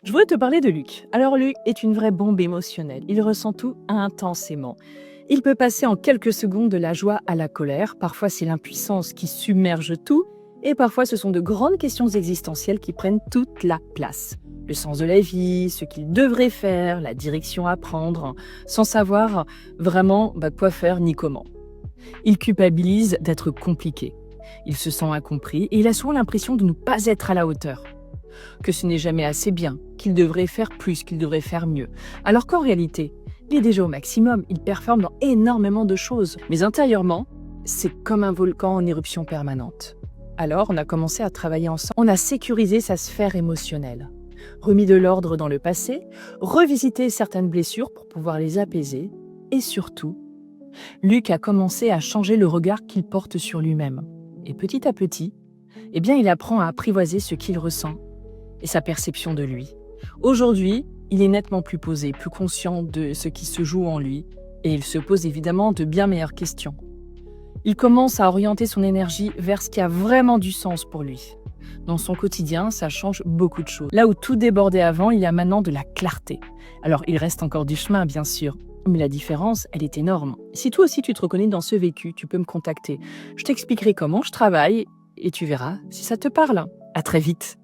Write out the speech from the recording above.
Je voudrais te parler de Luc. Alors Luc est une vraie bombe émotionnelle. Il ressent tout intensément. Il peut passer en quelques secondes de la joie à la colère. Parfois c'est l'impuissance qui submerge tout. Et parfois ce sont de grandes questions existentielles qui prennent toute la place. Le sens de la vie, ce qu'il devrait faire, la direction à prendre, sans savoir vraiment quoi faire ni comment. Il culpabilise d'être compliqué. Il se sent incompris et il a souvent l'impression de ne pas être à la hauteur. Que ce n'est jamais assez bien, qu'il devrait faire plus, qu'il devrait faire mieux. Alors qu'en réalité, il est déjà au maximum, il performe dans énormément de choses. Mais intérieurement, c'est comme un volcan en éruption permanente. Alors, on a commencé à travailler ensemble, on a sécurisé sa sphère émotionnelle, remis de l'ordre dans le passé, revisité certaines blessures pour pouvoir les apaiser, et surtout, Luc a commencé à changer le regard qu'il porte sur lui-même. Et petit à petit, il apprend à apprivoiser ce qu'il ressent et sa perception de lui. Aujourd'hui, il est nettement plus posé, plus conscient de ce qui se joue en lui, et il se pose évidemment de bien meilleures questions. Il commence à orienter son énergie vers ce qui a vraiment du sens pour lui. Dans son quotidien, ça change beaucoup de choses. Là où tout débordait avant, il y a maintenant de la clarté. Alors, il reste encore du chemin, bien sûr, mais la différence, elle est énorme. Si toi aussi tu te reconnais dans ce vécu, tu peux me contacter. Je t'expliquerai comment je travaille, et tu verras si ça te parle. À très vite.